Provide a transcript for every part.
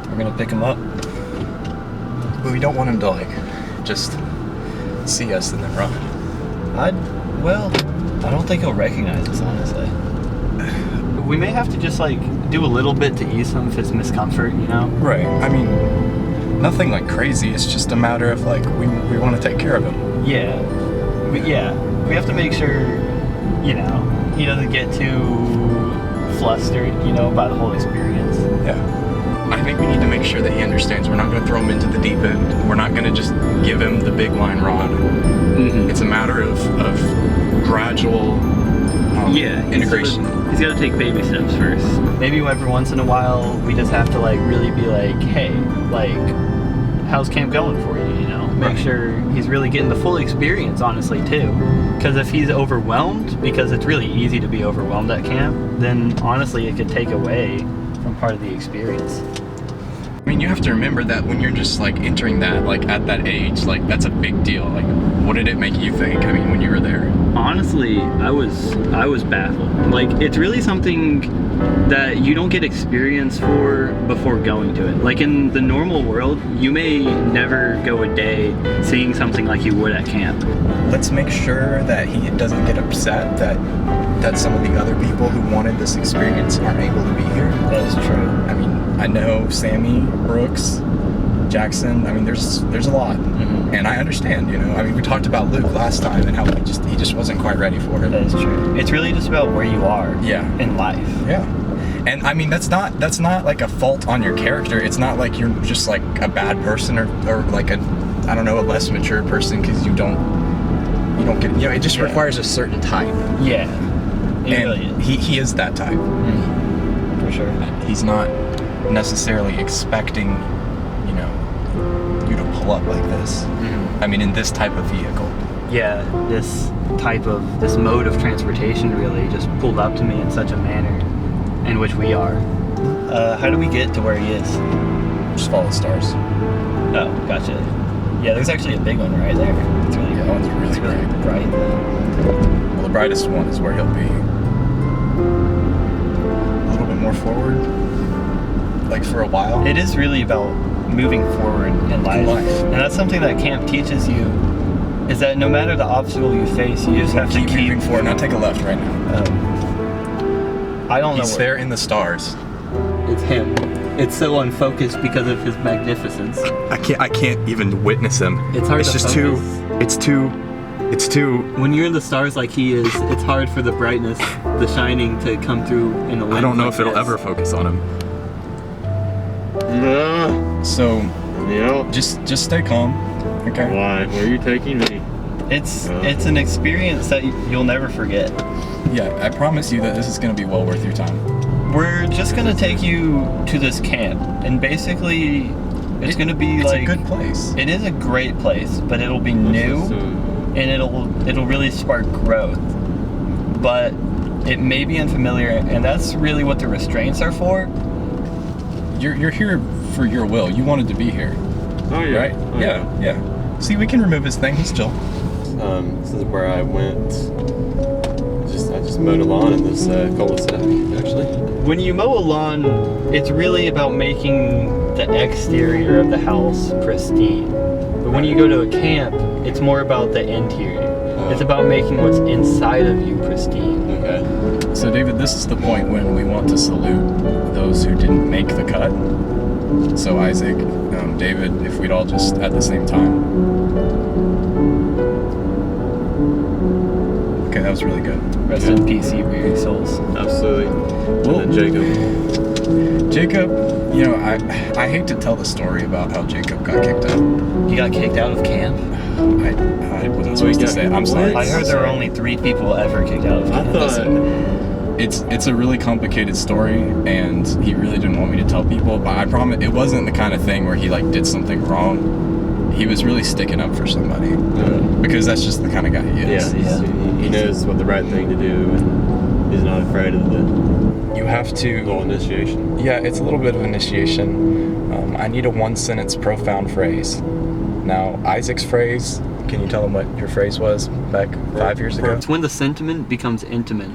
We're gonna pick him up. But we don't want him to, like, just see us and then run. I don't think he'll recognize us, honestly. We may have to just, like, do a little bit to ease him if it's discomfort, you know? Right. I mean, nothing, like, crazy. It's just a matter of, like, we want to take care of him. Yeah. We have to make sure, you know, he doesn't get too flustered, you know, by the whole experience. Yeah. I think we need to make sure that he understands we're not going to throw him into the deep end. We're not going to just give him the big line rod. Mm-hmm. It's a matter of gradual integration. He's got to take baby steps first. Maybe every once in a while we just have to, like, really be like, hey, like, how's camp going for you, you know? Make sure he's really getting the full experience, honestly, too. Because if he's overwhelmed, because it's really easy to be overwhelmed at camp, then honestly it could take away from part of the experience. I mean, you have to remember that when you're just, like, entering that, like, at that age, like, that's a big deal. Like, what did it make you think, I mean, when you were there? Honestly, I was baffled. Like, it's really something that you don't get experience for before going to it. Like, in the normal world, you may never go a day seeing something like you would at camp. Let's make sure that he doesn't get upset that some of the other people who wanted this experience aren't able to be here. That is true. I mean, I know Sammy, Brooks, Jackson, I mean, there's a lot. Mm-hmm. And I understand, you know. I mean, we talked about Luke last time and how he just wasn't quite ready for it. That is true. It's really just about where you are in life. Yeah. And I mean, that's not like a fault on your character. It's not like you're just like a bad person or like a less mature person because you don't get, you know, it just requires a certain type. Yeah. It And really is. he is that type. Mm-hmm. For sure. He's not necessarily expecting, you know, you to pull up like this. Mm-hmm. I mean, in this type of vehicle. Yeah, this mode of transportation really just pulled up to me in such a manner in which we are. How do we get to where he is? Just follow the stars. Oh, gotcha. Yeah, there's actually a big one right there. It's really That one's really it's really bright. Well, the brightest one is where he'll be. A little bit more forward, like for a while. It is really about moving forward in life. And that's something that camp teaches you, is that no matter the obstacle you face, you just have to keep moving forward. Now take a left right now. I don't know. He's there in the stars. It's him. It's so unfocused because of his magnificence. I can't even witness him. It's hard It's to just focus. It's too. When you're in the stars like he is, it's hard for the brightness, the shining to come through in a lens. I don't know like if it'll this. ever focus on him. No. So Yeah. just stay calm. Okay. Why? Where are you taking me? It's an experience that you'll never forget. Yeah, I promise you that this is going to be well worth your time. We're just gonna take you to this camp, and basically, it's gonna be It's like a good place. It is a great place, but it'll be new, and it'll really spark growth. But it may be unfamiliar, and that's really what the restraints are for. You're here for your will. You wanted to be here, Oh yeah. right? Oh, Yeah. See, we can remove his thing. He's chill. This is where I went. I just mowed a lawn in this cul-de-sac, actually. When you mow a lawn, it's really about making the exterior of the house pristine. But when you go to a camp, it's more about the interior. It's about making what's inside of you pristine. Okay. So, David, this is the point when we want to salute those who didn't make the cut. So, Isaac, David, if we'd all just at the same time. Okay, that was really good. Rest in peace, you weary souls. Absolutely. Well, And then Jacob. Jacob, you know, I hate to tell the story about how Jacob got kicked out. You got kicked out of camp? I wasn't supposed to say it. I'm sorry. I heard there were only 3 people ever kicked out of I camp. thought. It's a really complicated story, and he really didn't want me to tell people, but I promise it wasn't the kind of thing where he like did something wrong. He was really sticking up for somebody, because that's just the kind of guy he is. Yeah. He knows what the right thing to do, and he's not afraid of the You have little to. initiation. Yeah, it's a little bit of initiation. I need a 1-sentence profound phrase. Now, Isaac's phrase. Can you tell him what your phrase was back 5 years ago? It's when the sentiment becomes intimate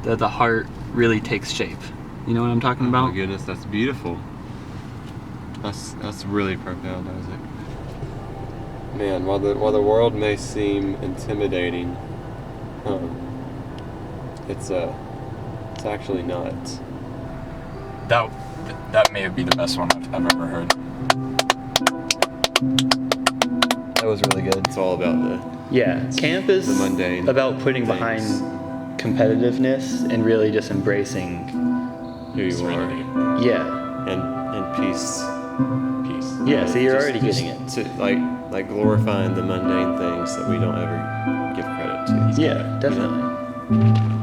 that the heart really takes shape. You know what I'm talking Oh my about? goodness, that's beautiful. That's really profound, Isaac. Man, while the world may seem intimidating, it's actually not. That may be the best one I've ever heard. That was really good. It's all about Yeah, camp is the mundane about putting things. behind competitiveness and really just embracing. who you are Yeah. and peace. Peace. Yeah, so you're Just- already just getting it. to like glorifying the mundane things that we don't ever give credit to. Yeah, definitely.